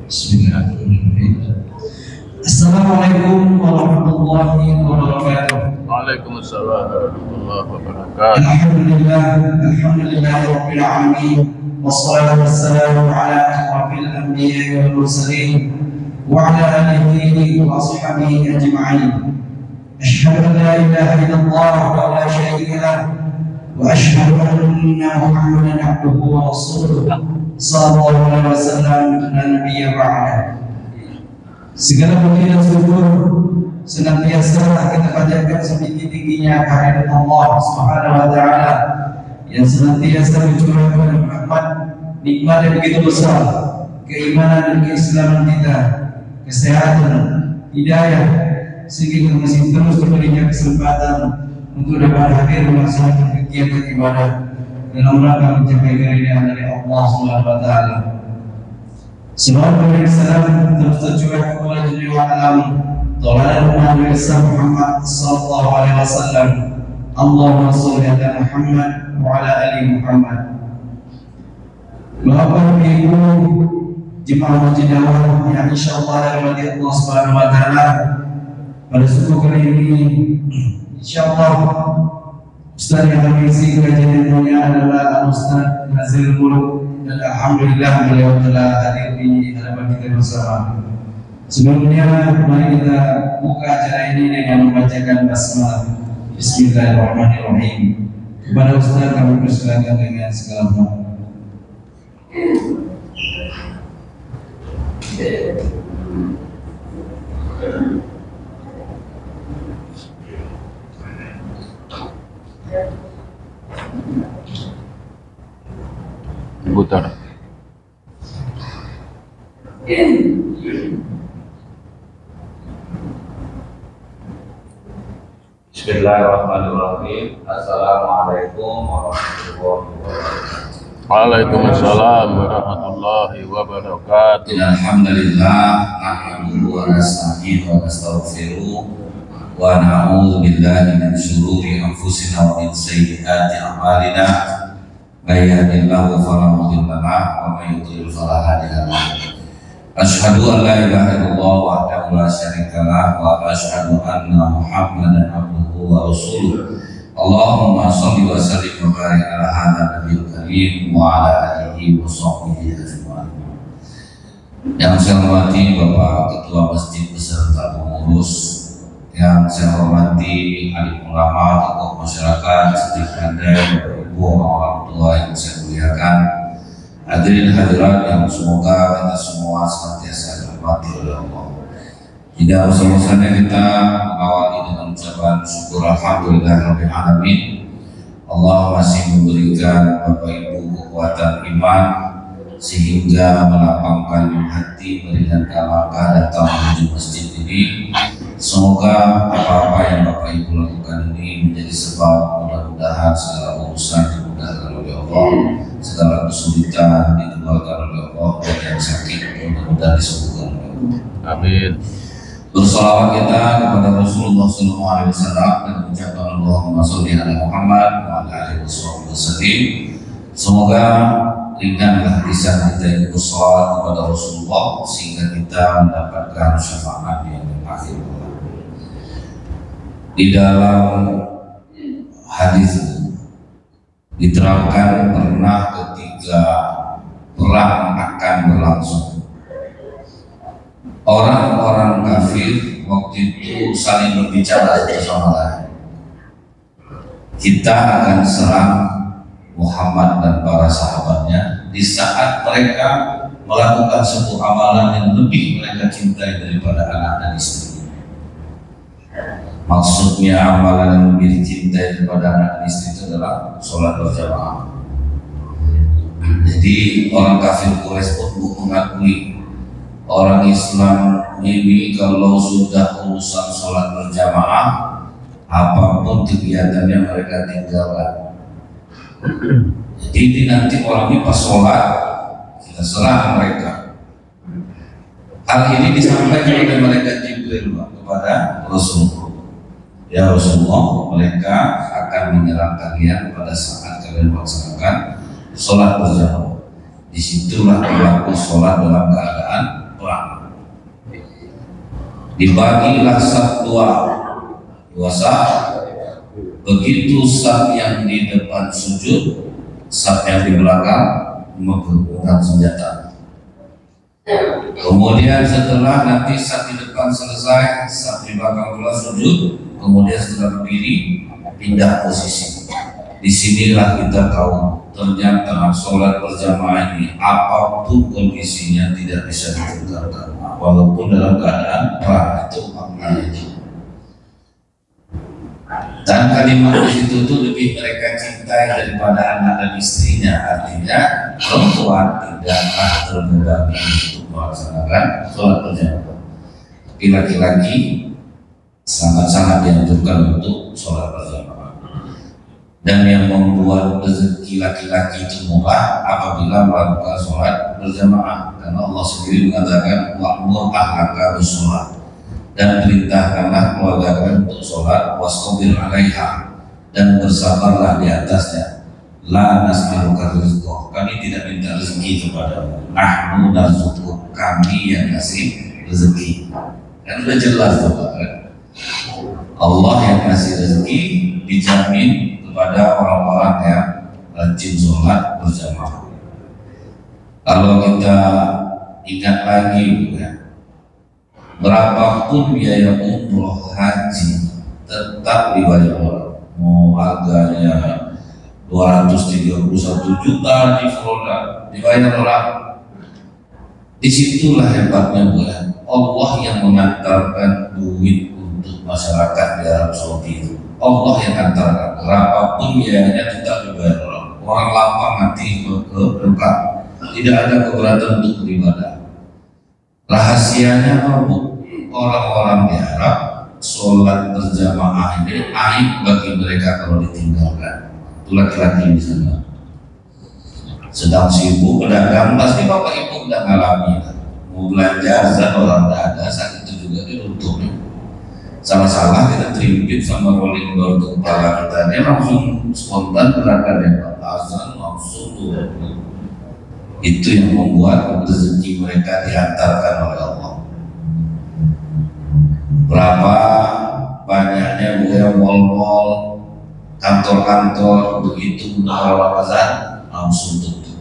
Bismillahirrahmanirrahim. Assalamualaikum warahmatullahi wabarakatuh. Waalaikumsalam warahmatullahi wabarakatuh. Alhamdulillah rabbil alamin. Wassalatu wassalamu ala asyrafil anbiya'i wal mursalin wa ala alihi wa ashabihi ajma'in. Asyhadu an la ilaha illallah wa la syarika lah wa asyhadu anna Muhammadan abduhu wa rasuluh sallallahu alaihi wasallam la nabiyya ba'da. Segala puji dan syukur senantiasa kita panjatkan setinggi-tingginya kehadirat Allah Subhanahu wa taala yang senantiasa mencurahkan kepada Muhammad nikmat yang begitu besar, keimanan dan keislaman kita, kesehatan, hidayah, sehingga kita masih terus diberinya kesempatan untuk dapat hadir melaksanakan kegiatan ibadah dalam rangka mencapai keridhaan dari Allah Subhanahu wa taala. Salawat dan salam terus tercurah kepada Junjungan Alam Tauladan Nabi Muhammad sallallahu alaihi wasallam. Allahumma shalli ala Muhammad wa ala ali Muhammad. Bapak Ibu jemaah Masjid Awal yang insyaallah dirahmati Allah Subhanahu wa taala, pada subuh kali ini insyaallah Ustaz yang mengisi kajian dunia adalah Ustaz Nazir Muluk, dan alhamdulillah beliau telah hadir di hadapan kita bersama. Sebelumnya mari kita buka acara ini dengan membacakan basmalah. Bismillahirrahmanirrahim. Kepada Ustaz kami persilakan dengan segala hormat. Putar. Bismillahirrahmanirrahim. Assalamualaikum warahmatullahi wabarakatuh. Waalaikumsalam warahmatullahi wabarakatuh. Alhamdulillah, nahmaduhu wa nasta'inuhu wa nastaghfiruh wa na'udzu billahi min syururi anfusina wa min sayyiati a'malina. May yahdihillahu fala mudilla lahu wa may yudlil fala hadiya lahu. Asyhadu an la ilaha illallah wahdahu la syarika lahu wa asyhadu anna Muhammadan abduhu wa rasuluh. Allahumma shalli wa sallim wa barik ala hadzal nabiyil karim wa ala alihi wa sahbihi ajma'in. Yang saya hormati Bapak Ketua Masjid beserta pengurus, yang saya hormati alim ulama, tokoh masyarakat, sedikit Ibu, orang tua yang saya muliakan, hadirin hadirat yang semoga kita semua senantiasa dirahmati oleh Allah. Tidak usah-usahnya kita mengawali dengan ucapan syukur alhamdulillahirabbil alamin. Allah masih memberikan Bapak Ibu kekuatan iman sehingga melapangkan hati, meringankan langkah datang menuju masjid ini. Semoga apa-apa yang Bapak Ibu lakukan ini menjadi sebab mudah-mudahan segala urusan dimudahkan oleh Allah, segala kesulitan dikeluarkan oleh Allah, dan yang sakit mudah-mudahan disembuhkan oleh Allah. Amin. Bersalawat kita kepada Rasulullah SAW dan mengucapkan Allahumma sholli ala Muhammad wa ala alihi wasallam. Semoga ringanlah lisan kita ini bersalawat kepada Rasulullah sehingga kita mendapatkan syafaat yang akhir. Di dalam hadis diterangkan pernah ketika perang akan berlangsung, orang-orang kafir waktu itu saling berbicara satu sama lain, kita akan serang Muhammad dan para sahabatnya di saat mereka melakukan sebuah amalan yang lebih mereka cintai daripada anak dan istri. Maksudnya amalan yang lebih dicintai daripada anak dan istri itu adalah sholat berjamaah. Jadi orang kafir Quraisy pun mengakui orang Islam ini kalau sudah urusan sholat berjamaah, apapun kegiatannya mereka tinggalkan. Jadi nanti orang ini pas sholat kita serang mereka. Hal ini disampaikan oleh malaikat Jibril kepada Rasulullah. Ya Rasulullah, mereka akan menyerang kalian pada saat kalian melaksanakan sholat berjamaah. Disitulah berlaku sholat dalam keadaan Dibagilah saf dua saf. Begitu saf yang di depan sujud, saf yang di belakang menggunakan senjata. Kemudian setelah nanti saf di depan selesai, saf di belakang pula sujud, kemudian setelah berdiri pindah posisi. Disinilah kita tahu ternyata sholat berjamaah ini apapun kondisinya tidak bisa ditinggalkan, walaupun dalam keadaan perang. Itu maknanya. Dan kalimat di situ tuh lebih mereka cintai daripada anak dan istrinya. Artinya perempuan tidaklah terbebani untuk melaksanakan sholat berjamaah, tapi laki-laki sangat-sangat dianjurkan untuk sholat berjamaah. Dan yang membuat rezeki laki-laki itu murah apabila melakukan sholat berjamaah, karena Allah sendiri mengatakan wa'mur ahlaka bis-sholat, dan perintahkanlah keluarga untuk sholat, wastabir 'alaiha, dan bersabarlah di atasnya. La nas'aluka rizqa, kami tidak minta rezeki kepadamu, nahnu narzuquk, kami yang ngasih rezeki. Kan sudah jelas tuh kan? Allah yang ngasih rezeki dijamin kepada orang-orang yang rajin sholat berjamaah. Kalau kita ingat lagi ya, berapapun biaya umroh haji tetap dibayar orang. Mau harganya 231 juta di Florida dibayar orang. Disitulah hebatnya bukan Allah yang mengantarkan duit untuk masyarakat di Arab Saudi itu. Allah yang antarkan. Berapapun biayanya tetap dibayar orang. Orang lapang nanti ke tempat. Tidak ada keberatan untuk beribadah. Rahasianya apa? Orang-orang di Arab sholat berjamaah ini aib bagi mereka kalau ditinggalkan. Itu laki-laki di sana sedang sibuk pedagang, pasti bapak ibu udah ngalami mau belanja zat orang tidak ada, saat itu juga ditutup. Salah-salah kita terimpit sama rolling door untuk kepala kita, dia langsung spontan gerakan yang azan langsung tuh. Itu yang membuat rezeki mereka dihantarkan oleh Allah. Berapa banyaknya mal-mal, kantor-kantor begitu menawar azan langsung tutup.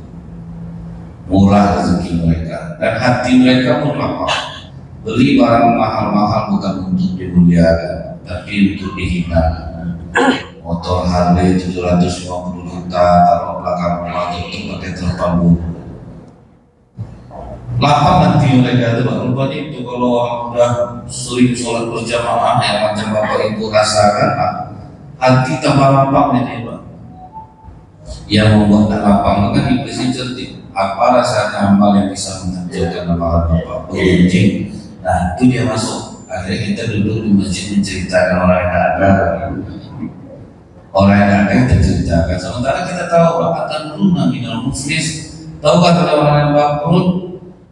Murah rezeki mereka dan hati mereka pun lapang. Beli barang mahal-mahal bukan untuk dimuliakan, tapi untuk dihina. Motor Harley 750 juta taruh belakang rumah itu pakai terpambu. Lapang nanti mereka itu rupanya itu kalau udah sering sholat berjamaah yang macam bapak ibu rasakan, hati tambah lapang ini Pak. Yang membuat lapang kan iblisnya cerdik. Apa rasanya amal yang bisa menghancurkan amalan bapak berunjing? Nah itu dia masuk. Akhirnya kita duduk di masjid menceritakan orang yang ada. Orang yang ada kita ceritakan. Sementara kita tahu bahkan rumah minal muflis. Tahu kata orang yang bangkrut,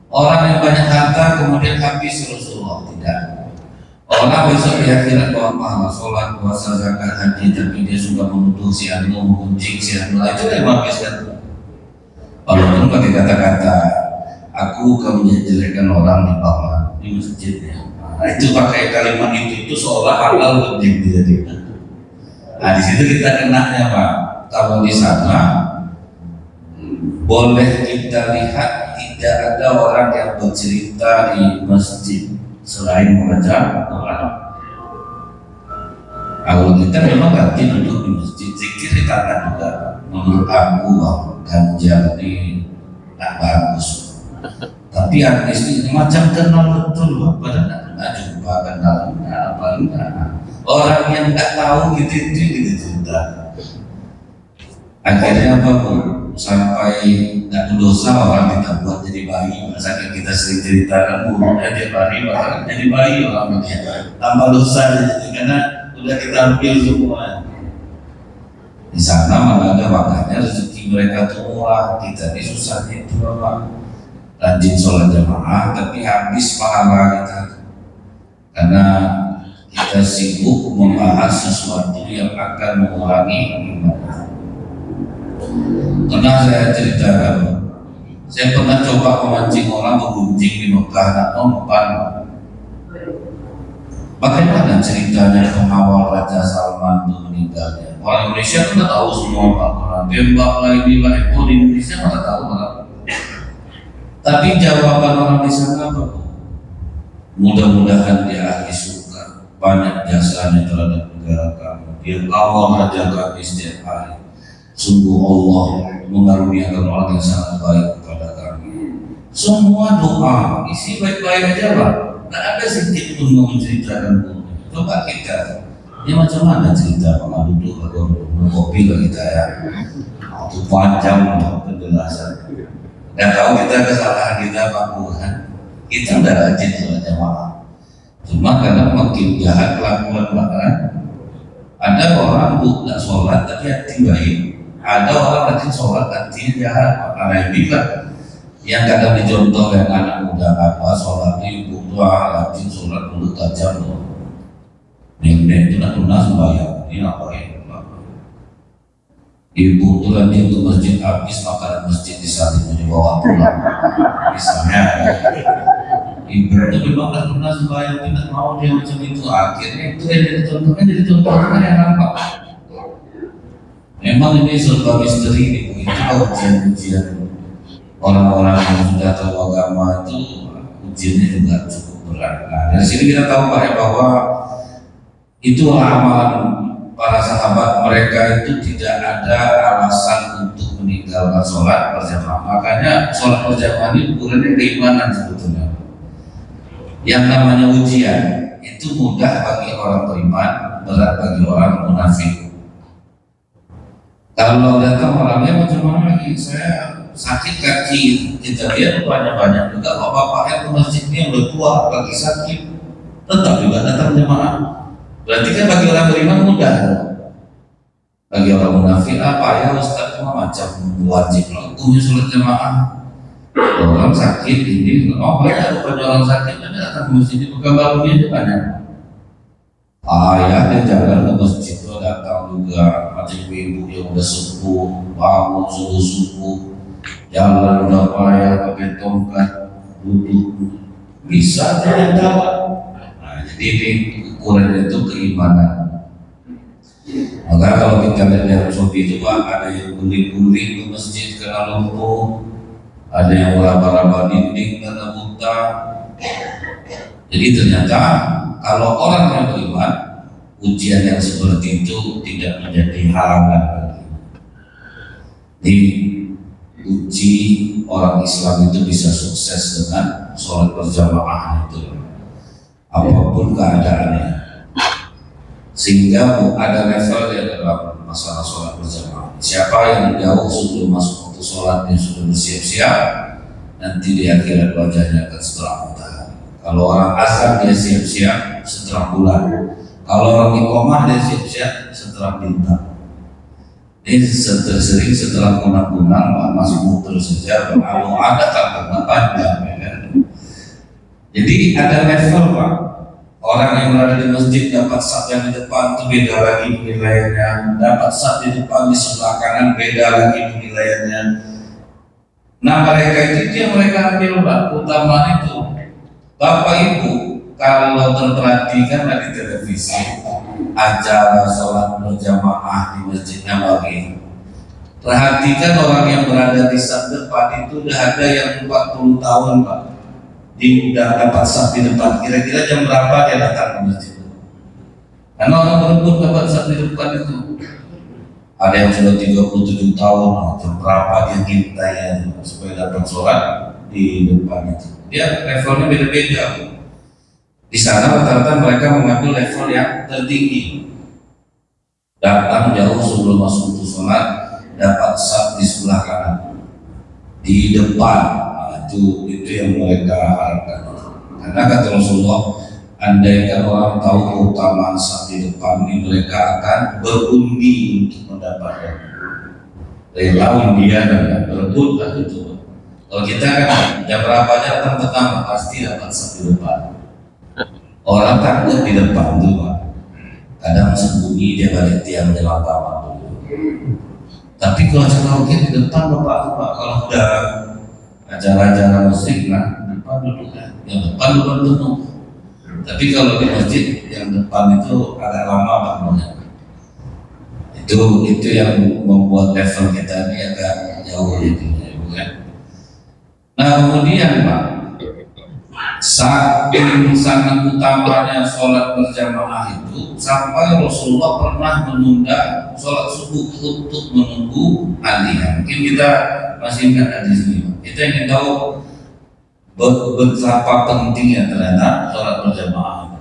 orang yang banyak harta kemudian habis Rasulullah. Tidak. Orang besok di akhirat bawa pahala sholat, puasa, zakat, haji, tapi dia suka menuduh si anu, mengunjing si anu. Itu dia habiskan. Walaupun pakai kata-kata aku kamu menjelekkan orang di bawah di masjidnya. Nah, itu pakai kalimat itu seolah halal penting dijadikan. Nah di situ kita kenanya Pak. Kalau di sana boleh kita lihat tidak ada orang yang bercerita di masjid selain membaca Quran. Kalau kita memang rajin duduk di masjid, zikir di tangan juga. Menurut aku ganja ini tak bagus. Tapi hadis ini macam kenal betul Pak, padahal tidak jumpa kenal apa enggak. Orang yang nggak tahu gitu cerita. Akhirnya apa Pak? Sampai nggak dosa orang kita buat jadi bayi. Masa kita sering ceritakan buruknya dia bayi, bahkan jadi bayi orang ini tambah dosa jadi karena udah kita ambil semua. Di sana malah ada makanya rezeki mereka tuh murah, kita ini susahnya itu Pak. Rajin sholat jamaah tapi habis pahala kita karena kita sibuk membahas sesuatu yang akan mengurangi ibadah. Pernah saya ceritakan, saya pernah coba memancing orang bergunjing di Mekah, nak umpan. Bagaimana ceritanya pengawal Raja Salman itu meninggalnya? Orang Indonesia kan tahu semua Pak, orang tembak lah inilah itu di Indonesia mana tahu Pak. Tapi jawaban orang di sana apa? Mudah-mudahan dia ahli surga, banyak jasanya terhadap negara kami. Dia kawal raja kami setiap hari. Sungguh Allah mengaruniakan orang yang sangat baik kepada kami. Semua doa isi baik-baik aja Pak. Tidak ada sedikit pun mau menceritakan. Coba kita, ini macam mana cerita Pak duduk atau kopi ke kita ya? Itu panjang penjelasan. Dan tahu kita kesalahan kita Pak Tuhan. Kita tidak rajin sholat jamaah. Cuma karena makin jahat kelakuan Pak kan. Ada orang tidak sholat tapi hati baik. Ada orang rajin sholat hati jahat Pak. Karena ini kan yang kadang dicontoh yang anak muda apa sholat ibu tua rajin sholat mulut tajam loh. Nenek itu nak lunas sembahyang ini ngapain? Ibu itu rajin ke masjid habis makanan masjid disalin dibawa pulang. Misalnya ibu itu memang nak lunas sembahyang tidak mau dia macam itu, akhirnya itu yang jadi contohnya yang nampak. Memang ini serba misteri ibu itu ujian-ujian. Orang-orang yang sudah tahu agama itu ujiannya juga cukup berat. Nah, dari sini kita tahu Pak ya bahwa itu amalan para sahabat, mereka itu tidak ada alasan untuk meninggalkan sholat berjamaah. Makanya sholat berjamaah ini ukurannya keimanan sebetulnya. Yang namanya ujian itu mudah bagi orang beriman, berat bagi orang munafik. Kalau datang orangnya macam mana lagi, saya sakit kaki, kita lihat banyak-banyak juga bapak-bapak yang ke masjid ini yang udah tua, kaki sakit, tetap juga datang jemaah. Berarti kan bagi orang beriman mudah. Bagi orang munafik apa ya Ustaz, cuma macam wajib lakunya sholat jemaah. Orang sakit ini, banyak orang sakit, tapi datang ke masjid itu gambarnya itu banyak. Ayah dia jalan ke masjid itu datang juga, macam ibu yang udah sepuh, bangun subuh-subuh. Jalan udah payah pakai tongkat duduk bisa jalan jawab. Nah, jadi ini ukuran itu keimanan. Maka kalau kita lihat Saudi itu Pak, ada yang guling-guling ke masjid kena lumpuh, ada yang raba-raba dinding kena buta. Jadi ternyata kalau orang yang beriman, ujian yang seperti itu tidak menjadi halangan bagi. Uji orang Islam itu bisa sukses dengan sholat berjamaah itu apapun keadaannya, sehingga ada level di dalam masalah sholat berjamaah. Siapa yang jauh sebelum masuk waktu sholat dia sudah bersiap-siap, nanti di akhirat wajahnya akan seterang matahari. Kalau orang azan dia siap-siap seterang bulan, kalau orang iqamah dia siap-siap seterang bintang. Ini sering setelah kunang-kunang masuk terus saja, kalau ada tanggungan panjang ya kan? Jadi ada level Pak. Orang yang berada di masjid dapat saf yang di depan itu beda lagi penilaiannya, dapat saf di depan di sebelah kanan beda lagi penilaiannya. Nah mereka itu yang mereka ambil Pak, utama itu Bapak Ibu kalau terperhatikan di televisi acara sholat berjamaah di Masjid Nabawi, perhatikan orang yang berada di saf depan itu udah ada yang 40 tahun Pak, dia udah dapat saf di depan. Kira-kira jam berapa dia datang ke masjid? Karena orang berebut dapat saf di depan itu. Ada yang sudah 37 tahun, jam berapa dia ngintainya supaya dapat sholat di depan itu. Dia levelnya beda-beda. Di sana rata-rata mereka mengambil level yang tertinggi. Datang jauh sebelum masuk untuk sholat, dapat saf di sebelah kanan, di depan. Nah, itu yang mereka harapkan. Karena kata Rasulullah, andaikan orang tahu keutamaan saf di depan ini, mereka akan berundi untuk mendapatkan. Rela undian dan berebut lah itu. Kalau kita kan jam berapa aja datang pertama pasti dapat saf di depan. Orang takut di depan tuh Pak, kadang sembunyi dia balik tiang jalan taman dulu. Tapi kalau acara mungkin di depan Bapak tuh Pak, kalau udah acara-acara musik nah depan dulu kan, yang depan penuh. Tapi kalau di masjid yang depan itu agak lama bangunnya. Itu yang membuat level kita ini agak jauh gitu ya, bukan? Nah kemudian Pak, saking sangat utamanya sholat berjamaah itu sampai Rasulullah pernah menunda sholat subuh untuk menunggu alihan. Mungkin kita masih ingat di sini. Kita ingin tahu betapa pentingnya ternyata sholat berjamaah.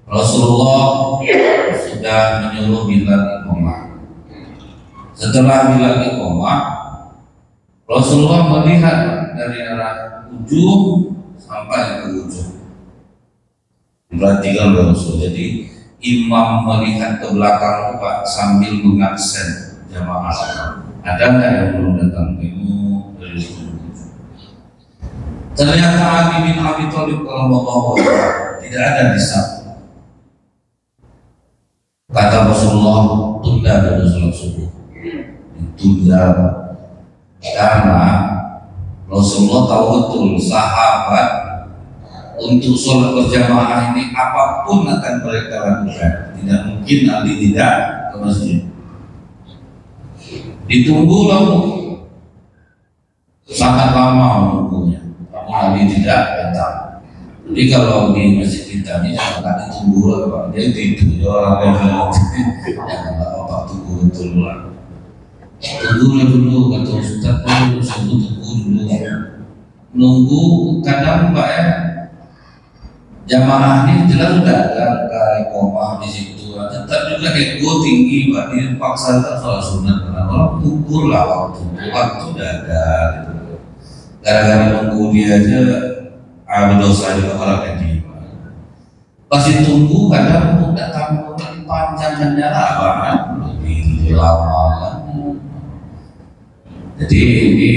Rasulullah sudah menyuruh Bilal iqamah. Setelah Bilal iqamah, Rasulullah melihat dari arah ujung sampai ke ujung. Diperhatikan oleh Rasul. Jadi imam melihat ke belakang Pak sambil mengaksen jamaah. Ada nggak yang belum datang ilmu dari ujung? Ternyata Ali bin Abi Thalib radhiyallahu anhu tidak ada di sana. Kata Rasulullah, tunda dulu sholat subuh. Ditunda karena Rasulullah tahu betul sahabat untuk sholat berjamaah ini apapun akan mereka lakukan. Tidak mungkin Ali tidak ke masjid. Ditunggu lalu sangat lama menunggunya. Namun Ali tidak datang. Jadi kalau di masjid kita ini jangan ditunggu lah Pak. Dia tidur orang yang apa tunggu betul lah. Tunggu dulu kata Ustaz dulu, tunggu dulu. Nunggu kadang Pak ya. Jamaah ini jelas sudah ada iqamah di situ. Tetap juga ego tinggi Pak. Dia paksa kita sholat sunat karena orang ukur lah waktu sudah ada. Gara-gara nunggu dia aja ada dosa juga orang yang dia. Pasti tunggu kadang untuk datang lebih panjang dan banget lebih lama kan. Jadi ini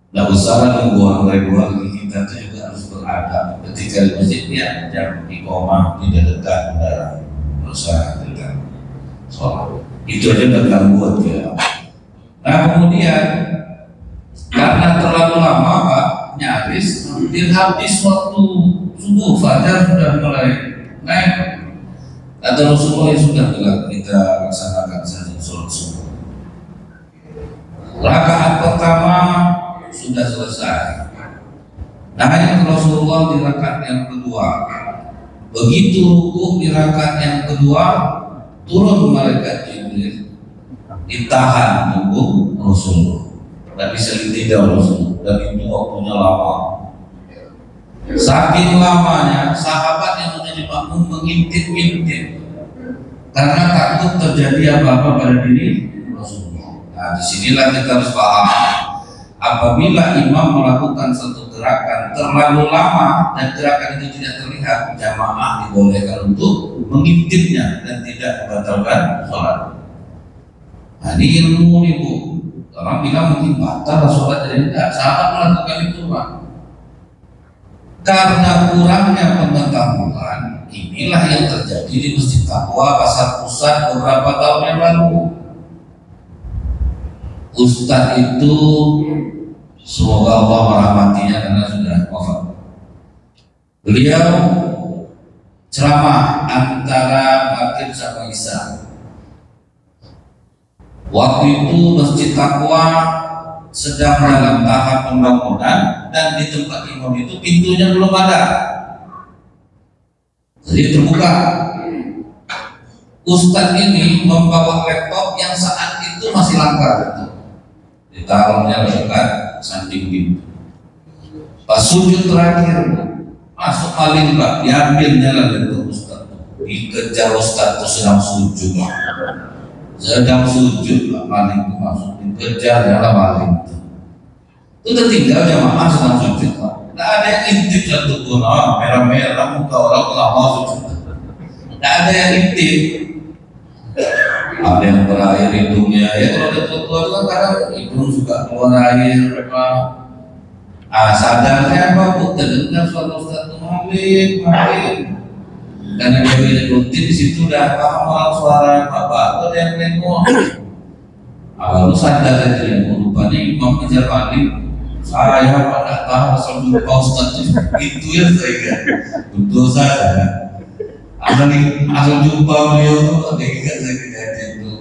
tidak usah nunggu orang kita itu juga harus beradab. Ketika di masjid ya jam iqamah tidak dekat udara, tidak usah dekat sholat. Itu aja tidak gangguan ya. Nah kemudian karena terlalu lama Pak, nyaris hampir habis waktu subuh, fajar sudah mulai naik. Kata Rasulullah sudah kita laksanakan saja sholat subuh. Rakaat pertama sudah selesai. Naik Rasulullah di rakaat yang kedua. Begitu rukuk di rakaat yang kedua, turun malaikat Jibril, ditahan tubuh Rasulullah. Tidak bisa ditindak Rasulullah. Dan itu waktunya lama. Saking lamanya sahabat yang menjadi makmum mengintip-intip karena takut terjadi apa-apa pada diri Rasulullah. Nah disinilah kita harus paham, apabila imam melakukan satu gerakan terlalu lama dan gerakan itu tidak terlihat, jamaah dibolehkan untuk mengintipnya dan tidak membatalkan sholat. Nah ini ilmu nih Bu. Orang bilang mungkin batal sholat, jadi tidak. Sahabat melakukan itu Pak. Karena kurangnya pengetahuan, inilah yang terjadi di Masjid Taqwa Pasar Pusat beberapa tahun yang lalu. Ustadz itu semoga Allah merahmatinya karena sudah wafat. Beliau ceramah antara maghrib sama isya. Waktu itu Masjid Taqwa sedang dalam tahap pembangunan dan di tempat imam itu pintunya belum ada, jadi terbuka. Ustadz ini membawa laptop yang saat itu masih langka, ditaruhnya dekat samping pintu. Pas sujud terakhir masuk maling Pak, diambilnya laptop Ustadz, dikejar Ustadz itu sedang sujud. Sedang sujud Pak, maling itu masuk, dikejar nyala maling itu tertinggal jamaah sedang sujud Pak. Tidak ada yang intip satu pun, merah-merah muka orang lama sujud. Tidak ada yang intip. Ada yang berair hidungnya, ya kalau ada tua itu kan kadang hidung juga keluar air apa. Sadarnya apa Bu, terdengar suara Ustadz maling. Karena dia punya rutin di situ udah paham suara Bapak atau ada yang nengok. Lalu sadar aja, rupanya imam kejar maling. Saya pada tahu asal jumpa Ustaz itu ya saya betul saja. Asal jumpa beliau tuh adegan saya kejadian itu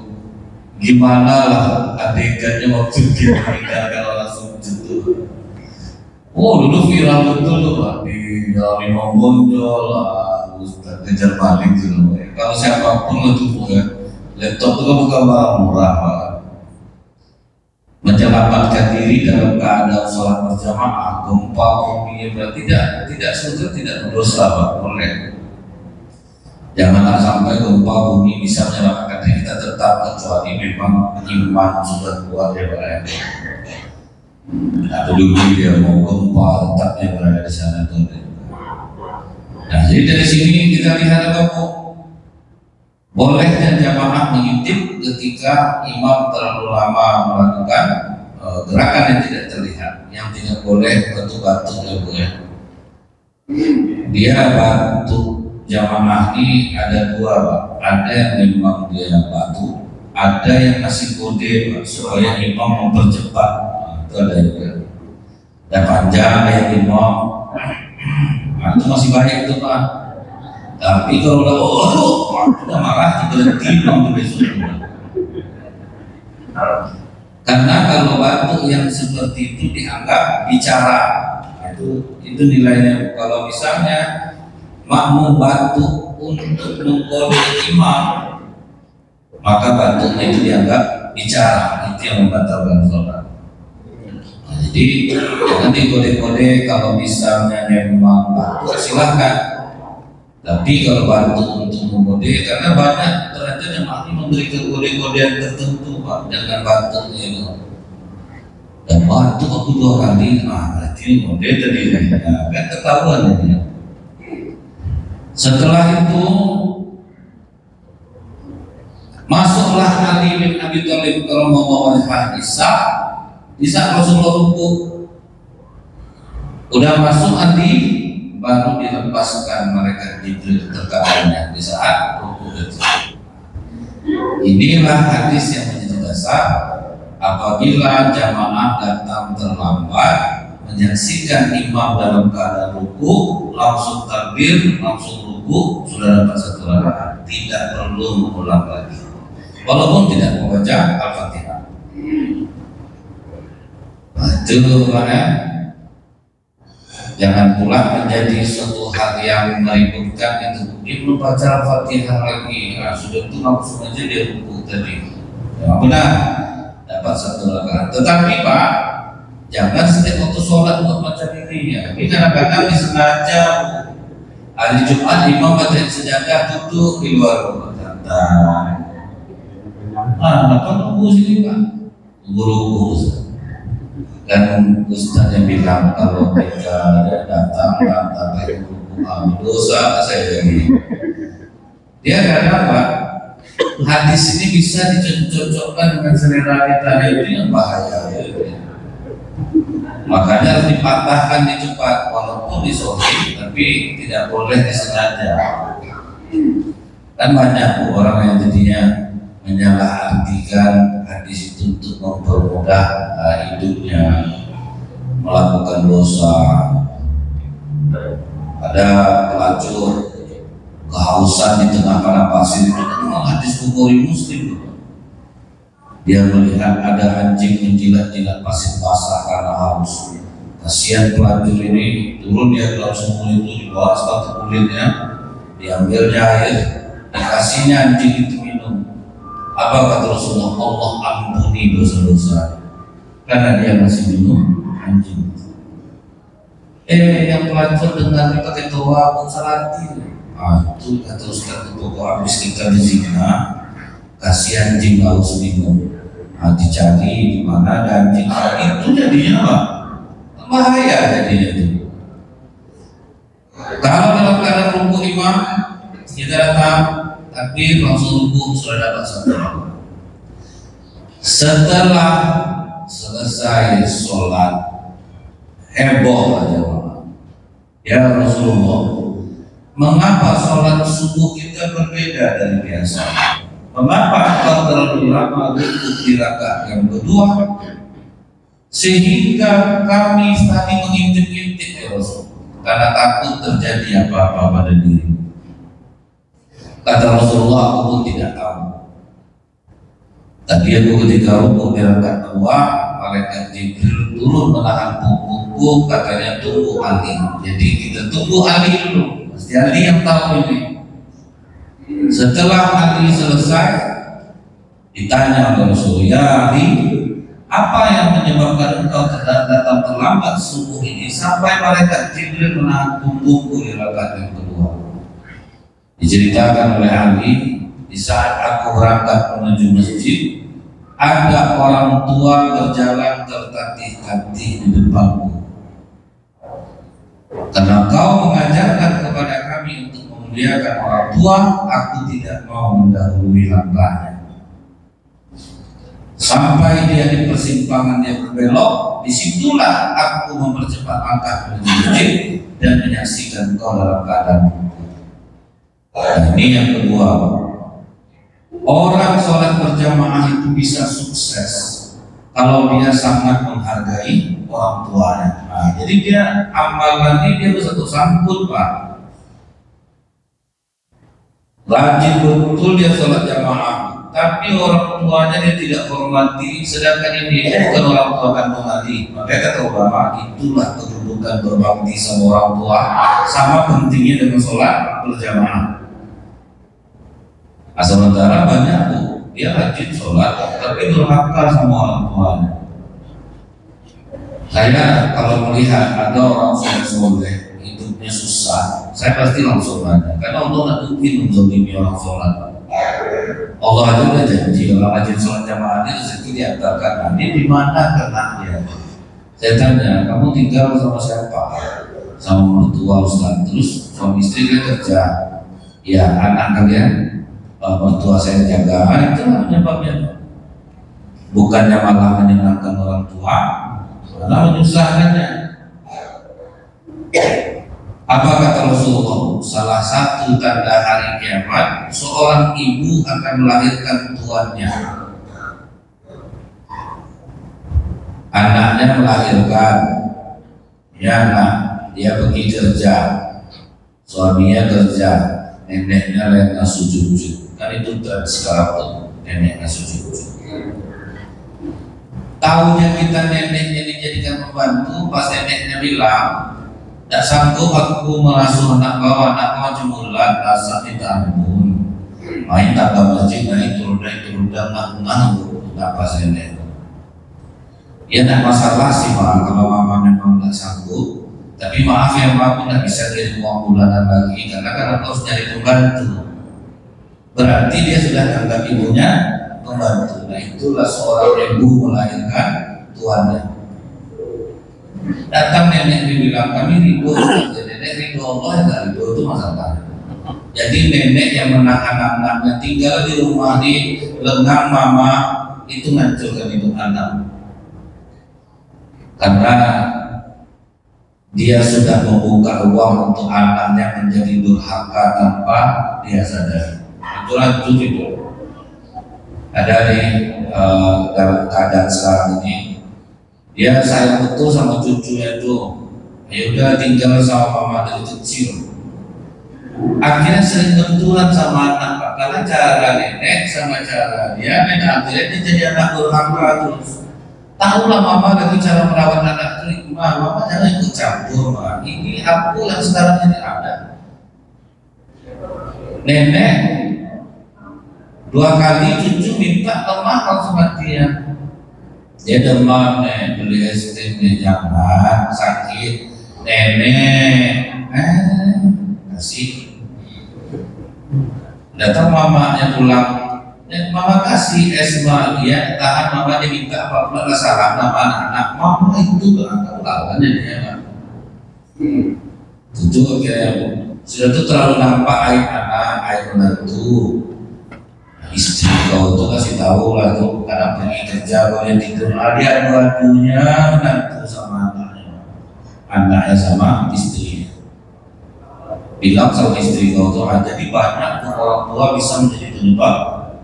gimana lah adegannya waktu dia meninggalkan orang sujud tuh. Oh dulu viral betul tuh Pak di Imam Bonjol lah, Ustaz kejar maling gitu. Kalau siapapun itu ya, laptop itu kan bukan barang murah Pak. Menyelamatkan diri dalam keadaan sholat berjamaah, gempa bumi berarti tidak sudah tidak berdosa Pak, boleh. Janganlah sampai gempa bumi bisa menyelamatkan diri kita tetap kecuali memang iman sudah kuat ya Pak. Nah dulu dia mau gempa tetap yang berada di sana tuh. Nah jadi dari sini kita lihat apa Bu? Bolehnya jamaah mengintip ketika imam terlalu lama melakukan gerakan yang tidak terlihat. Yang tidak boleh batuk-batuk ya Bu ya. Dia batuk jamaah ini ada dua Pak. Ada yang memang dia batuk, ada yang kasih kode Pak, supaya imam mempercepat. Itu ada juga. Dan panjang kayak imam. Nah, itu masih banyak itu Pak. Tapi kalau udah marah berhenti dong besok. Karena kalau batuk yang seperti itu dianggap bicara, itu nilainya. Kalau misalnya makmum batuk untuk mengkode imam, maka batuknya itu dianggap bicara, itu yang membatalkan sholat. Nah, jadi jangan dikode-kode. Kalau misalnya memang batuk silahkan. Tapi kalau batuk untuk mengkode, karena banyak ternyata jemaah memberikan kode-kodean tertentu Pak, jangan batuknya itu. Dan batuk aku 2 kali, berarti kode tadi kan ketahuan ya. Setelah itu masuklah Ali bin Abi Thalib kalau mau melihat Isa Rasulullah ruku. Udah masuk Ali baru dilepaskan mereka Jibril terkadangnya di saat ruku itu. Inilah hadis yang menjadi dasar apabila jamaah datang terlambat menyaksikan imam dalam keadaan ruku, langsung takbir, langsung ruku, sudah dapat 1 rakaat, tidak perlu mengulang lagi walaupun tidak membaca Al-Fatihah. Itu mana? Jangan pula menjadi suatu hal yang meributkan itu. Dia belum baca Al-Fatihah lagi, sudah itu langsung aja dia ruku tadi. Yang benar dapat 1 rakaat. Tetapi Pak, jangan setiap waktu sholat untuk baca dirinya. Ini kadang-kadang disengaja. Hari Jumat imam baca sejadah duduk di luar rumah. Apa nunggu sini Pak? Tunggu. Dan Ustaz yang bilang kalau mereka datang tanpa dosa saya ini. Dia kata apa? Hadis ini bisa dicocokkan dengan selera kita, itu yang bahaya. Makanya harus dipatahkan di cepat, walaupun disohhi, tapi tidak boleh disengaja. Kan banyak orang yang jadinya menyalahartikan hadis itu untuk mempermudah hidupnya, melakukan dosa. Ada pelacur kehausan di tengah padang pasir, itu memang hadis Bukhari Muslim. Dia melihat ada anjing menjilat-jilat pasir basah karena haus. Kasihan pelacur ini, turun dia ke dalam sumur itu, di bawah sepatu kulitnya, diambilnya air, dikasihnya anjing itu minum. Apa kata Rasulullah? Allah ampuni dosa-dosa, karena dia masih minum anjing. Yang pelacur dengar kita ketawa pun salati. Itu kata Ustaz itu habis kita dizina, kasih anjing haus minum. Dicari di mana ada anjing itu jadinya apa? Bahaya jadinya itu. Kalau dalam keadaan ruku imam kita datang takbir langsung ruku sudah dapat 1 rakaat. Setelah selesai sholat heboh aja ya Rasulullah, mengapa sholat subuh kita berbeda dari biasa? Mengapa engkau terlalu lama ruku di rakaat yang kedua? sehingga kami saling mengintip-intip ya Rasul, karena takut terjadi apa-apa pada diri. Kata Rasulullah, aku pun tidak tahu. Tadi aku ketika rukuk di rakaat kedua, malaikat Jibril turun menahan punggungku, katanya tunggu Ali. Jadi kita tunggu Ali dulu, pasti Ali yang tahu ini. Setelah Ali selesai, ditanya oleh Rasul, ya Ali, apa yang menyebabkan engkau datang terlambat subuh ini sampai malaikat Jibril menahan punggungku di rakaat yang kedua? Diceritakan oleh Ali, di saat aku berangkat menuju masjid, ada orang tua berjalan tertatih-tatih di depanku. Karena kau mengajarkan kepada kami untuk memuliakan orang tua, aku tidak mau mendahului langkahnya. Sampai dia di persimpangan yang berbelok, disitulah aku mempercepat langkah menuju masjid dan menyaksikan kau dalam keadaan. Nah, ini yang kedua. Orang sholat berjamaah itu bisa sukses kalau dia sangat menghargai orang tuanya. Nah, jadi dia amalannya dia satu sangkut Pak. Rajin betul dia sholat jamaah, tapi orang tuanya dia tidak hormati, sedangkan ini bukan orang tua kandung Ali. Makanya kata ulama, itulah kedudukan berbakti sama orang tua, sama pentingnya dengan sholat berjamaah. Sementara banyak tuh dia rajin sholat tapi durhaka sama orang tuanya. Saya kalau melihat ada orang soleh hidupnya susah, saya pasti langsung nanya, karena Allah tidak mungkin menzalimi orang sholat. Allah aja udah janji orang rajin sholat jamaah ini rezeki diantarkan. Nanti di mana kenanya? Saya tanya, kamu tinggal sama siapa? Sama mertua Ustaz. Terus suami istri kan kerja. Ya, anak kalian mertua saya jaga, itu penyebabnya. Bukannya malah menyenangkan orang tua, malah menyusahkannya. Apa kata Rasulullah? Salah satu tanda hari kiamat, seorang ibu akan melahirkan tuannya. Anaknya melahirkan, ya nak, dia pergi kerja, suaminya kerja, neneknya lena sujud-sujud. Kan itu sekarang tuh neneknya sujud-sujud. Tahunya kita neneknya dijadikan pembantu, pas neneknya bilang, tak sanggup aku mengasuh anak kau jemulan, rasa minta ampun. Main tak ke masjid, naik turun ngaku-ngaku, tak pas nenek. Ya tak masalah sih Pak, kalau mama memang tak sanggup. Tapi maaf ya Pak, aku tak bisa kirim uang bulanan lagi, karena kan aku harus nyari pembantu. Berarti dia sudah anggap ibunya pembantu. Nah itulah seorang ibu melahirkan tuannya. Datang nenek dibilang kami ridho, nenek ridho Allah ya tak ridho, itu masalah. Jadi nenek yang menahan anaknya tinggal di rumah di lengan mama, itu ngancurkan hidup anak. Karena dia sudah membuka ruang untuk anaknya menjadi durhaka tanpa dia sadari. Itu lanjut itu. Ada nih dalam keadaan sekarang ini, dia sayang betul sama cucunya itu. Ya udah tinggal sama mama dari kecil. Akhirnya sering benturan sama anak Pak, karena cara nenek sama cara dia, nenek akhirnya dia jadi anak durhaka terus. Tahulah mama lagi cara merawat anak itu, mama jangan ikut campur Pak. Ini aku yang sekarang ini ada. Nenek 2 kali cucu minta lemah sama dia. Dia demam nih, beli es krim nih, jangan sakit. Nenek, kasih. Datang mamanya pulang, mama kasih es dia tahan mama dia minta apa pula salah nama anak mama itu berangkat lawannya dia Pak. Tentu kayak sudah tuh terlalu nampak aib anak, aib menantu. Istri kau tuh kasih tahu lah tuh, karena pergi kerja kau yang tidur dia adunya menantu sama anaknya sama istrinya. Bilang sama istri kau tuh jadi banyak tuh orang tua bisa menjadi penyebab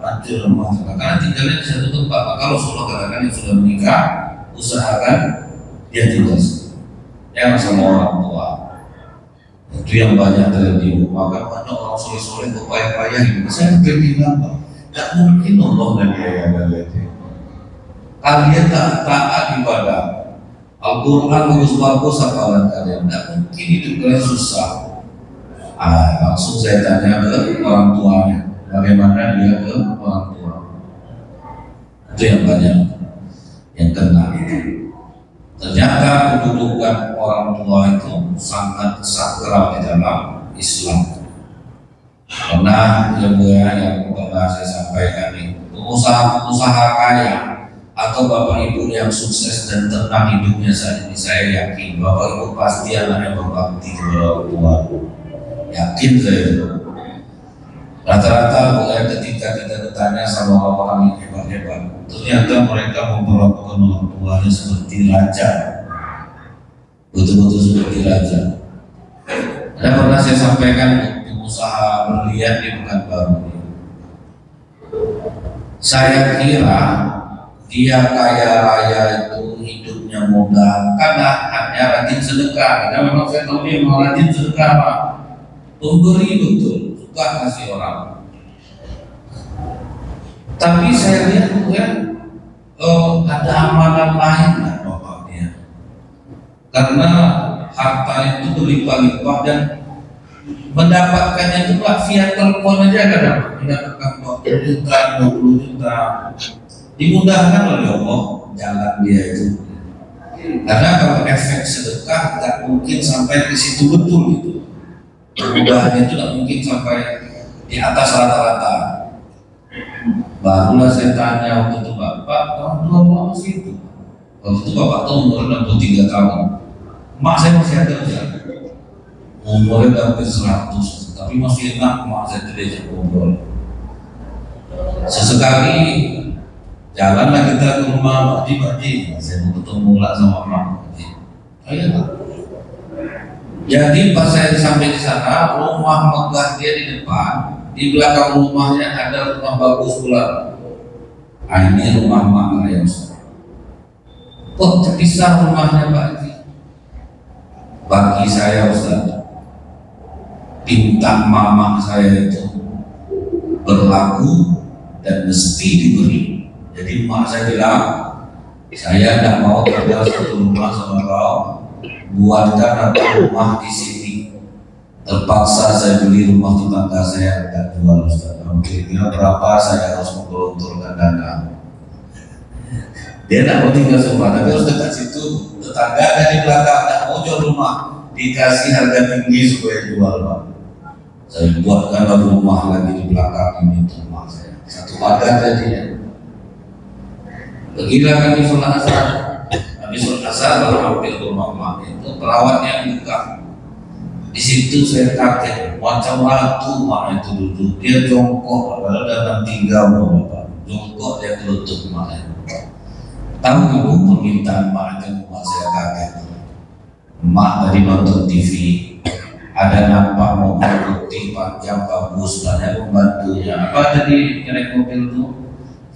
hancur rumah tangga, karena tinggalnya di satu tempat. Maka Rasulullah katakan yang sudah menikah usahakan dia tidak yang sama orang tua. Itu yang banyak terjadi. Maka banyak orang soleh-soleh berpayah-payah hidup. Saya bilang, Pak, tak mungkin Allah dan dia kalian tak taat ibadah Al-Quran bagus-bagus hafalan kalian, tak mungkin hidup kalian susah. Langsung saya tanya ke orang tuanya, bagaimana dia ke orang tua. Itu yang banyak yang kena itu. Ternyata kedudukan orang tua itu sangat sakral di dalam Islam. Pernah yang pernah saya sampaikan ini, pengusaha kaya atau bapak ibu yang sukses dan tenang hidupnya saat ini, saya yakin bapak ibu pasti anaknya berbakti kepada orang tua. Yakin saya. Rata-rata ketika kita bertanya sama orang-orang yang hebat-hebat, ternyata mereka memperlakukan orang tuanya seperti raja, betul-betul seperti raja. Ada pernah saya sampaikan pengusaha berlian di Pekanbaru. Saya kira dia kaya raya itu hidupnya mudah karena hanya rajin sedekah. Dan memang saya tahu dia mau rajin sedekah, Pak. Pemberi betul, suka kasih orang. Tapi saya lihat kan ada amalan lain lah bapaknya. Karena harta itu berlimpah-limpah dan mendapatkannya itu Pak via telepon aja kadang mendapatkan 40 juta, 20 juta. Dimudahkan oleh Allah jalan dia itu. Karena kalau efek sedekah tidak mungkin sampai di situ betul itu. Kemudahannya itu tidak mungkin sampai di atas rata-rata. Barulah saya tanya waktu itu, Bapak tahun 20 itu. Waktu itu Bapak tahun umur 63 tahun. Mak saya masih ada kerja. Umurnya hampir 100, tapi masih enak mak saya diajak ngobrol. Sesekali jalanlah kita ke rumah Pak Haji, saya mau ketemu lah sama Mak Haji. Ayolah. Jadi pas saya sampai di sana, rumah megah dia di depan, di belakang rumahnya ada rumah bagus pula. Ini rumah Mak saya. Kok terpisah rumahnya Pak Haji? Bagi saya Ustaz, bintang mama saya itu berlaku dan mesti diberi. Jadi mak saya bilang, saya tidak mau tinggal satu rumah sama kau, buatkan satu rumah di sini. Terpaksa saya beli rumah tetangga saya, tidak jual Ustaz. Kira-kira berapa saya harus menggelontorkan dana. Dia tidak mau tinggal semua, tapi harus dekat situ. Tetangga ada di belakang, tidak mau jual rumah, dikasih harga tinggi supaya jual Pak. Saya buatkan rumah lagi di belakang ini untuk rumah saya. Satu pagar tadi ya. Begitu kami sholat asar, baru hampir ke rumah mak itu perawatnya buka. Di situ saya kaget, macam ratu mak itu duduk, dia jongkok, padahal dalam 3 Bapak, jongkok dia kelutut maknya. Tahu ibu permintaan mak itu, mak saya kaget. Mak tadi nonton TV, ada nampak mobil putih panjang bagus, banyak pembantunya. Apa tadi naik mobil itu?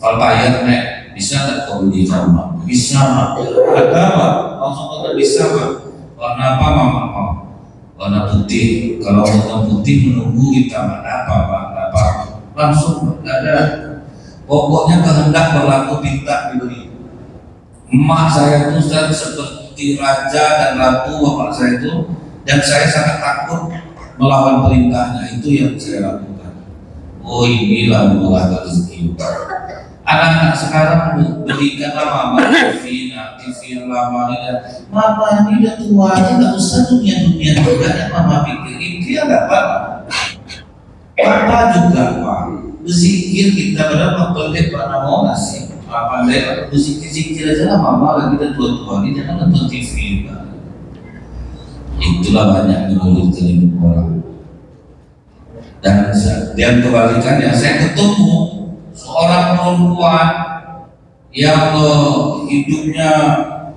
Valpair naik. Bisa tak kau beli rumah? Bisa Mak. Ada Pak? Langsung kata bisa Pak. Warna apa Mama mau? Warna putih. Kalau warna putih menunggu kita mana apa Pak? Apa? Langsung ada. Pokoknya kehendak berlaku minta diberi. Emak saya itu seperti raja dan ratu bapak saya itu, dan saya sangat takut melawan perintahnya. Itu yang saya lakukan. Oh inilah mengolah rezeki. Anak-anak sekarang berikanlah mama TV yang lama ini. Mama ini udah tua, nggak usah dunia juga ya mama pikirin. Dia nggak apa-apa. Papa juga Pak. Berzikir kita berapa pelek Pak mau ngasih. Papa saya berzikir aja lah mama lagi udah tua-tua ini jangan nonton TV Pak. Itulah banyak menyulitkan hidup orang. Dan kebalikannya saya ketemu seorang perempuan yang hidupnya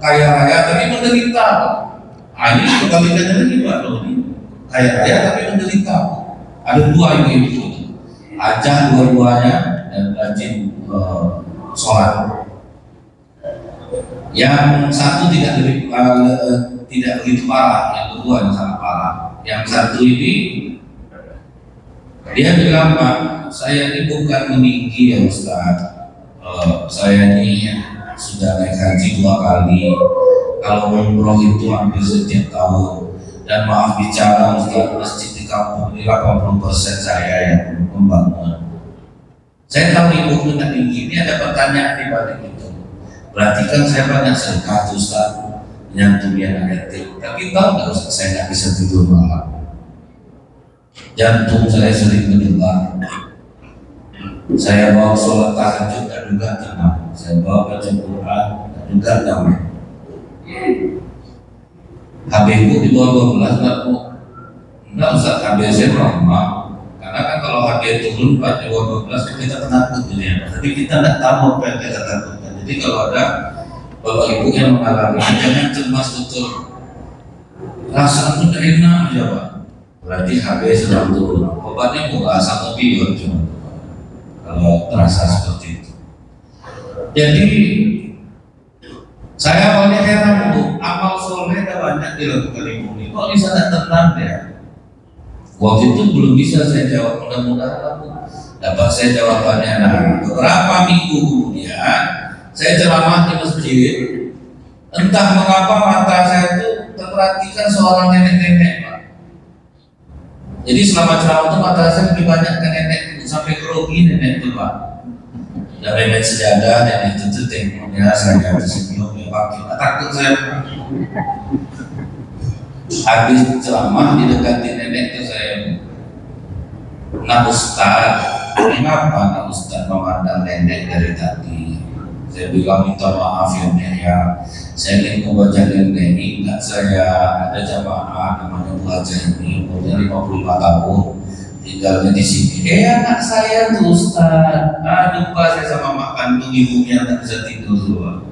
kaya raya tapi menderita. Ini kebalikannya lagi Pak, kaya raya tapi menderita. Ada 2 ibu-ibu, ajah dua-duanya dan rajin sholat. Yang satu tidak begitu parah, yang kedua yang sangat parah. Yang satu ini dia bilang, Pak, saya ini bukan meninggi ya Ustaz. Saya ini sudah naik haji 2 kali. Kalau umroh itu hampir setiap tahun. Dan maaf bicara Ustaz, masjid di kampung ini 80% saya yang membangun. Saya tahu ibu tidak tinggi. Ini ada pertanyaan di balik itu. Berarti kan saya banyak sedekah Ustaz, nyantum yang yatim. Tapi tahu nggak Ustaz, saya nggak bisa tidur malam. Jantung saya sering berdebar. Saya bawa sholat tahajud dan juga tenang. Saya bawa baca Quran dan juga damai. HB-ku di bawah 12 enggak Ustaz, HB saya normal. Karena kan kalau HB turun di bawah 12 kita penakut dunia. Tapi kita tidak tahu apa yang kita takutkan. Jadi kalau ada bapak ibu yang mengalami, jangan cemas betul. Rasanya tidak enak aja Pak. Berarti HB sedang turun. Obatnya bukan asam opium cuma. Kalau terasa seperti itu. Jadi saya awalnya heran Bu, amal soleh ada banyak dilakukan ibu ini. Kok bisa tidak tenang ya? Waktu itu belum bisa saya jawab. Mudah-mudahan dapat saya jawabannya. Nah, beberapa minggu kemudian saya ceramah di masjid. Entah mengapa mata saya itu terperhatikan seorang nenek-nenek, Pak. Jadi selama ceramah itu mata saya lebih banyak ke nenek, sampai grogi nenek itu Pak. Dan nenek sejadah, nenek itu tengoknya saya tersenyum, ya Pak. Takut saya. Habis ceramah didekati nenek itu saya, nah Ustaz, kenapa nak Ustaz memandang nenek dari tadi? Saya bilang minta maaf ya Nek ya. Saya ingin membaca nenek, ingat saya ada jamaah namanya Bu Haja ini umurnya 55 tahun tinggalnya di sini. Anak saya tuh Ustaz, lupa saya sama mak kandung ibunya tak bisa tidur dulu.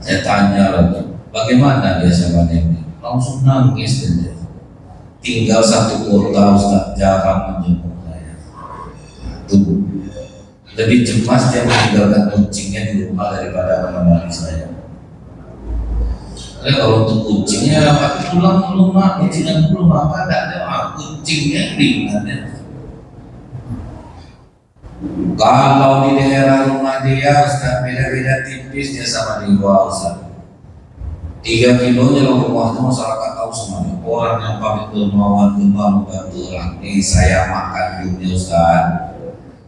Saya tanya lagi, bagaimana dia sama nenek? Langsung nangis dia. Tinggal 1 kota Ustaz, jarang menjemput saya. Tuh. Lebih cemas dia meninggalkan kucingnya di rumah daripada menemani saya. Karena kalau untuk kucingnya, Pak pulang dulu Mak, kucingnya dulu Mak, tidak ada kucingnya ringan ya. Kalau di daerah rumah dia Ustaz, beda-beda tipis dia sama di luar Ustaz. 3 kilonya rumah itu masyarakat tahu semuanya. Orang yang pamit dermawan gemar membantu orang ini saya makan dunia Ustaz.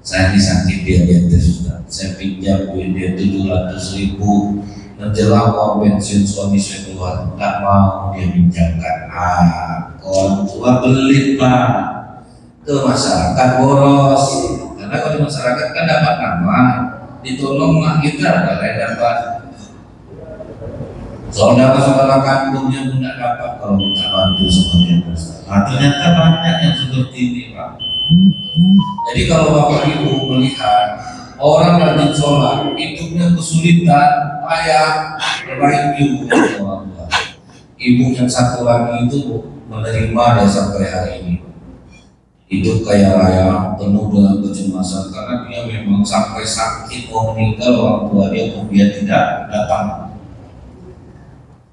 Saya disakit diabetes Ustaz. Saya pinjam duit dia 700.000. Menjelang uang pensiun suami saya keluar, tak mau dia pinjamkan. Orang tua belit Pak. Ke masyarakat boros. Karena kalau di masyarakat kan dapat nama, ditolong mak kita ada lain dapat. Saudara-saudara kandungnya pun tidak dapat kalau minta bantu seperti itu. Ternyata banyak yang seperti ini Pak. Jadi kalau Bapak Ibu melihat orang rajin sholat, hidupnya kesulitan, ayah terbaik ibu yang orang tua. Ibu yang satu lagi itu menerima dia sampai hari ini. Hidup kaya raya, penuh dengan kecemasan karena dia memang sampai sakit mau meninggal orang tua dia kemudian tidak datang.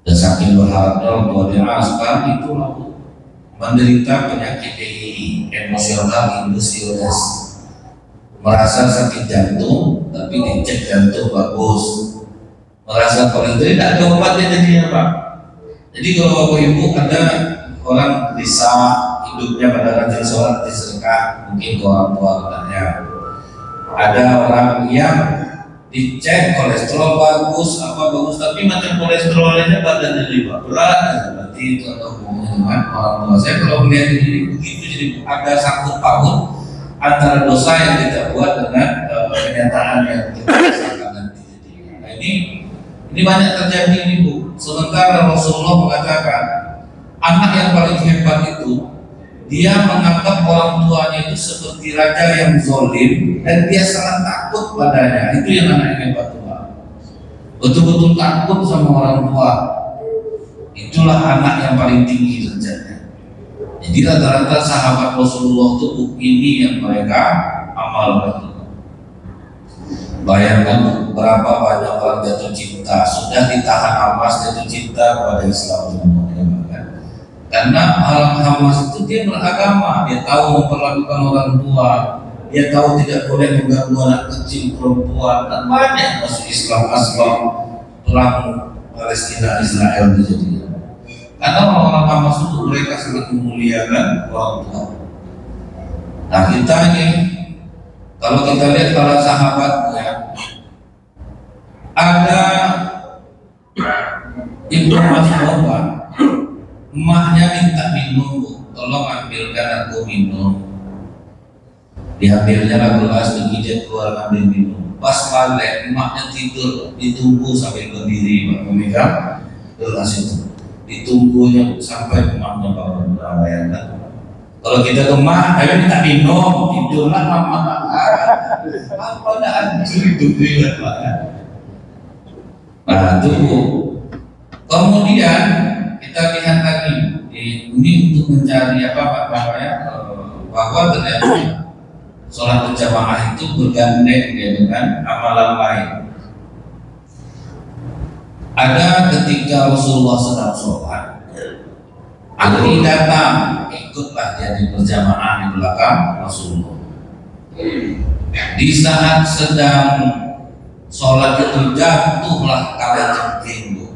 Dan saking berharapnya orang tua dia sekarang itu menderita penyakit emosional industrius, merasa sakit jantung tapi dicek jantung bagus, merasa kolesterol tidak ada obatnya jadinya Pak. Jadi kalau Bapak Ibu ada orang bisa hidupnya pada rajin sholat di sedekah, mungkin ke orang tua katanya. Ada orang yang dicek kolesterol bagus, apa bagus, tapi macam kolesterolnya badannya berat, berarti itu ada hubungannya dengan orang tua. Saya kalau melihat ini begitu, jadi ada sangkut paut antara dosa yang kita buat dengan kenyataan yang kita rasakan nanti. Nah ini banyak terjadi ini Bu. Sementara Rasulullah mengatakan anak yang paling hebat itu dia menganggap orang tuanya itu seperti raja yang zalim dan dia sangat takut padanya. Itu yang anak yang hebat tua. Betul-betul takut sama orang tua. Itulah anak yang paling tinggi derajatnya. Jadi rata-rata sahabat Rasulullah itu ini yang mereka amalkan. Bayangkan berapa banyak orang jatuh cinta, sudah ditahan Hamas jatuh cinta kepada Islam kan? Karena orang Hamas itu dia beragama, dia tahu memperlakukan orang tua, dia tahu tidak boleh mengganggu anak kecil perempuan, dan banyak masuk Islam asbab perang Palestina Israel terjadi. Karena orang-orang Hamas itu mereka sangat memuliakan orang tua. Nah kita ini kalau kita lihat para sahabatnya, ada Ibnu Mas'ud, emaknya minta minum, tolong ambilkan aku minum. Diambilnya lah gelas, digigit keluar ambil minum. Pas balik emaknya tidur, ditunggu sampai berdiri, Pak memegang gelas itu, ditunggunya sampai emaknya bangun. Bayangkan kalau kita ke emak, ayo minta minum, tidurlah mama. Apa dah hancur itu Pak. Nah itu. Kemudian kita lihat lagi ini untuk mencari apa Pak bahwa ternyata sholat berjamaah itu bergandeng dengan amalan lain. Ada ketika Rasulullah sedang sholat, Ali datang, ikutlah dia di berjamaah di belakang Rasulullah. Di saat sedang sholat itu jatuhlah kalajengking.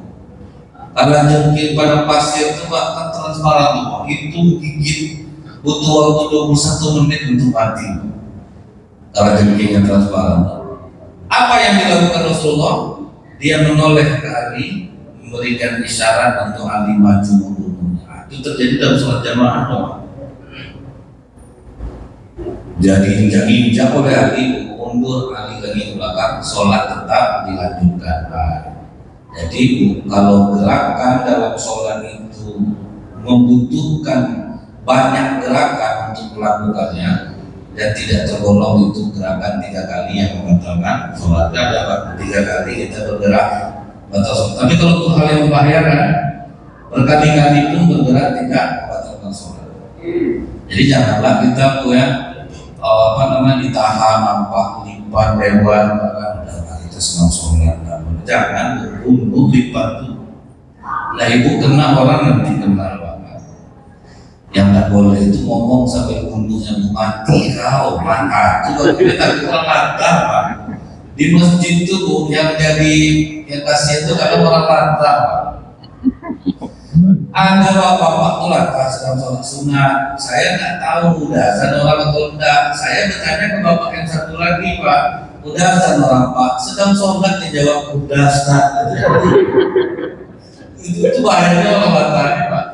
Kalajengking pada pasir itu bahkan transparan, itu gigit butuh waktu 21 menit untuk mati. Kalajengking yang transparan. Apa yang dilakukan Rasulullah? Dia menoleh ke Ali, memberikan isyarat untuk Ali maju membunuhnya. Itu terjadi dalam sholat jamaah. Jadi injak oleh Ali, mundur Ali lagi ke belakang, sholat tetap dilanjutkan. Jadi kalau gerakan dalam sholat itu membutuhkan banyak gerakan untuk melakukannya dan tidak tergolong itu gerakan 3 kali yang membatalkan sholat. Ada 3 kali kita bergerak batal sholat. Tapi kalau untuk hal yang membahayakan, berkali-kali pun bergerak tidak membatalkan sholat. Jadi janganlah kita ditahan, nampak lipat dewan, bahkan kita senang sholat. Jangan bunuh lipat itu. Nah ibu kena orang nanti kena banget. Yang tak boleh itu ngomong sampai bunuhnya mati kau mata. Itu kita kurang lantar Pak. Di masjid itu Bu, yang jadi yang kasihan itu kadang orang lantar Pak. Ada bapak-bapak tuh lantar sedang sholat sunat. Saya nggak tahu udah ada orang atau enggak. Saya bertanya ke bapak yang satu lagi Pak. Udah azan orang Pak, sedang sholat dijawab udah Ustaz. Itu bahayanya orang lantarnya Pak.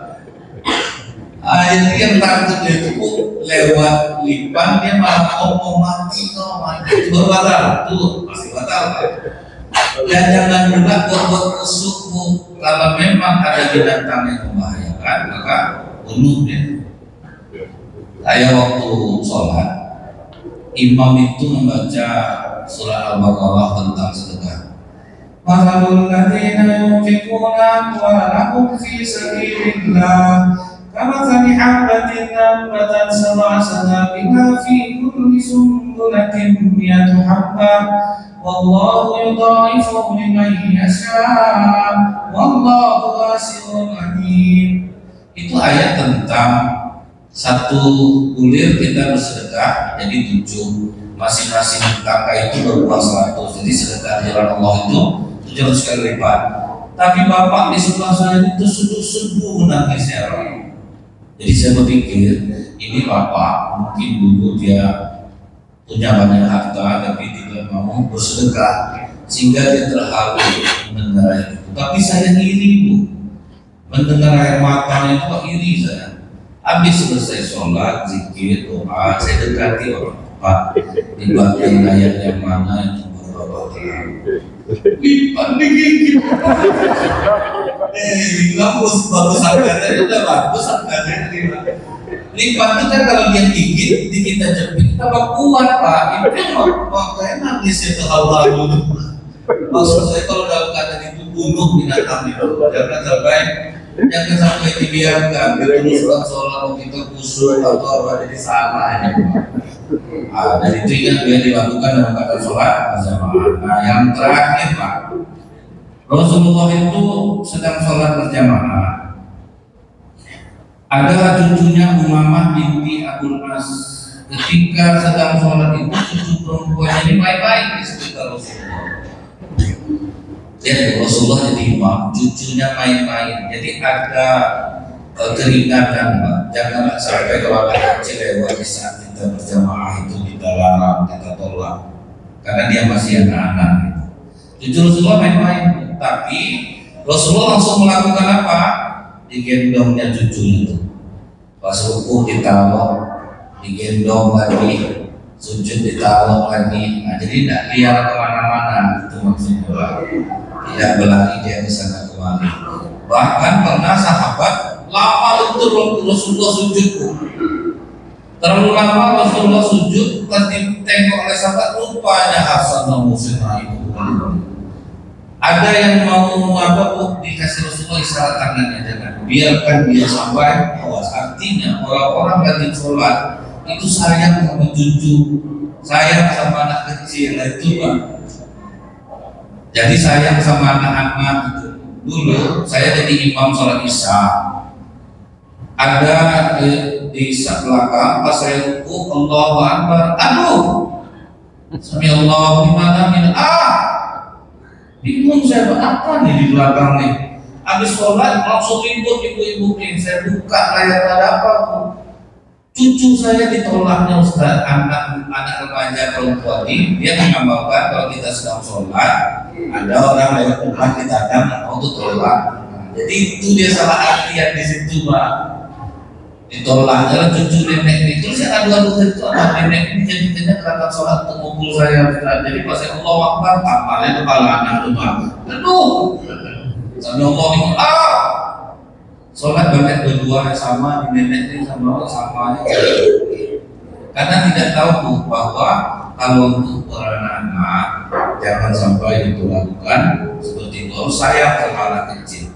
Ini yang takut dia itu lewat lipan dia malah ngomong mati kau mati. Itu batal, tuh pasti batal Pak. Dan jangan juga buat usukmu. Kalau memang ada binatang yang membahayakan maka bunuh dia. Saya waktu sholat, imam itu membaca surah Al-Baqarah tentang sedekah. Masalul ladzina yunfiquna amwalahum fi sabilillah kamathali habatin anbatat sab'a sanabila fi kulli sumbulatin mi'atu habbah wallahu yudha'ifu liman yasha' wallahu wasi'un alim. Itu ayat tentang satu bulir kita bersedekah jadi 7, masing-masing kakak itu berbuah 100. Jadi sedekah di jalan Allah itu 700 kali lipat. Tapi bapak di sebelah saya itu seduh-seduh menangisnya. Jadi saya berpikir ini bapak mungkin dulu dia punya banyak harta tapi tidak mau bersedekah sehingga dia terharu mendengar itu. Tapi saya iri Bu, mendengar air matanya itu Pak, iri saya. Habis selesai sholat, zikir, doa, saya dekati orang Pak, di bagian ayat yang mana itu Bapak lipat digigit. Bagus harganya udah bagus harganya. Lipat itu kan kalau dia gigit, di kita jepit, kita kuat Pak. Itu makanya nangis itu Allah dulu. Maksud saya kalau dalam keadaan itu bunuh binatang itu, jangan sampai dibiarkan. Kita sholat kita khusyuk atau apa jadi salah. Dan itu ingat dia dilakukan dalam keadaan sholat berjamaah. Nah yang terakhir Pak, Rasulullah itu sedang sholat berjamaah. Ada cucunya Umamah binti Abdul As. Ketika sedang sholat itu cucu perempuannya ini main-main di sekitar Rasulullah. Lihat Rasulullah jadi imam, cucunya main-main. Jadi ada keringatan Pak. Jangan sampai kalau anak kecil lewat di saat kita berjamaah itu kita larang, kita tolak. Karena dia masih anak-anak. Cucu Rasulullah main-main. Tapi Rasulullah langsung melakukan apa? Digendongnya cucunya itu. Pas ruku ditaruh, digendong lagi, sujud ditaruh lagi. Nah, jadi tidak liar kemana-mana, itu maksudnya. Tidak berlari dia di sana kemari. Bahkan pernah sahabat lama betul Rasulullah sujud. Terlalu lama Rasulullah sujud, pas ditengok oleh sahabat rupanya Hasan dan Husain itu. Ada yang mau apa Bu dikasih Rasulullah isyarat tangannya, jangan biarkan dia sampai awas. Artinya orang-orang lagi sholat itu sayang sama cucu, sayang sama anak kecil itu Pak. Jadi sayang sama anak-anak itu. Dulu saya jadi imam sholat isya, ada di belakang pas saya ruku Allahu Akbar, aduh sami Allahu liman bingung saya apa nih di belakang nih. Habis sholat langsung ribut ibu-ibu ini. Saya buka layar ada apa Bu? Cucu saya ditolaknya Ustaz, anak remaja perempuan ini. Dia mengamalkan kalau kita sedang sholat ada orang lewat depan kita ada mau tuh tolak. Jadi itu dia salah artian di situ Pak. Ditolak jalan cucu nenek ini. Terus saya adu-adu itu apa nenek ini jadinya kelihatan sholat untuk ngumpul saya. Jadi pas saya Allahu Akbar tampaknya kepala anak itu Pak. Aduh sampai Allah ini sholat banyak berdua yang sama di nenek ini sama samanya. Karena tidak tahu bahwa kalau untuk anak-anak jangan sampai itu lakukan seperti itu. Harus sayang sama anak kecil.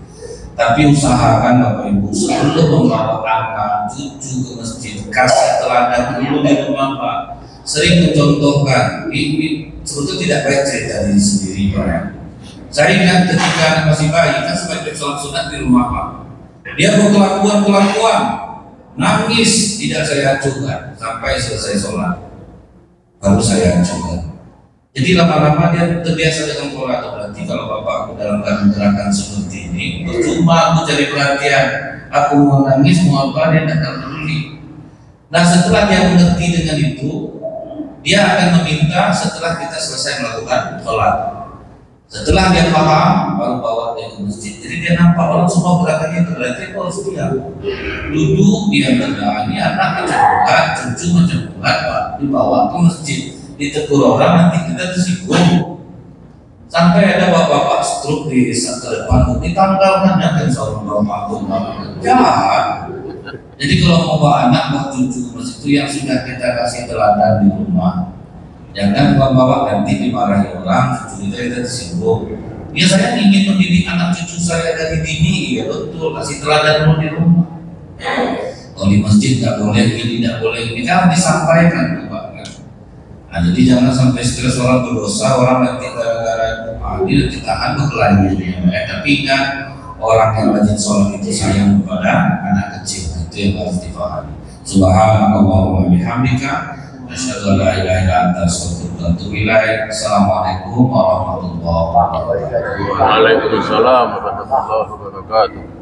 Tapi usahakan Bapak Ibu selalu membawa anak cucu ke masjid, kasih teladan dulu di rumah Pak. Sering mencontohkan, ini sebetulnya tidak baik cerita diri sendiri Pak. Saya ingat ketika anak masih bayi, kan sebagai sholat sunat di rumah Pak. Dia berkelakuan, nangis, tidak saya acuhkan sampai selesai sholat. Baru saya acuhkan. Jadi lama-lama dia terbiasa dengan pola atau berarti kalau Bapak dalam gerakan seperti ini percuma aku cari perhatian, aku mau nangis mau apa dia tidak peduli. Nah setelah dia mengerti dengan itu, dia akan meminta setelah kita selesai melakukan sholat. Setelah dia paham, baru bawa dia ke masjid. Jadi dia nampak orang semua gerakannya itu berarti aku harus diam. Duduk dia berdoa, ini anak macam cucu macam Pak, dibawa ke masjid. Ditegur orang nanti kita tersinggung. Sampai ada bapak-bapak stroke di saat ke depan, ditanggalkan dan seorang bapak jahat. Jadi kalau mau bawa anak, bawa cucu masih itu yang sudah kita kasih teladan di rumah. Jangan bawa nanti dimarahi orang, cucu kita tersinggung. Ya saya ingin mendidik anak cucu saya dari dini, ya betul, kasih teladan dulu di rumah. Kalau di masjid nggak boleh ini, tidak boleh ini, kan disampaikan Bapak. Nah, jadi jangan sampai stres orang berdosa, orang nanti gara-gara dia ditahan berkelahi. Tapi ingat orang yang rajin sholat itu sayang kepada anak kecil, itu yang harus dipahami. Subhanallah wa bihamdika, asyhadu an la ilaha illa anta, astaghfiruka wa atubu ilaik. Assalamualaikum warahmatullahi wabarakatuh. Waalaikumsalam warahmatullahi wabarakatuh.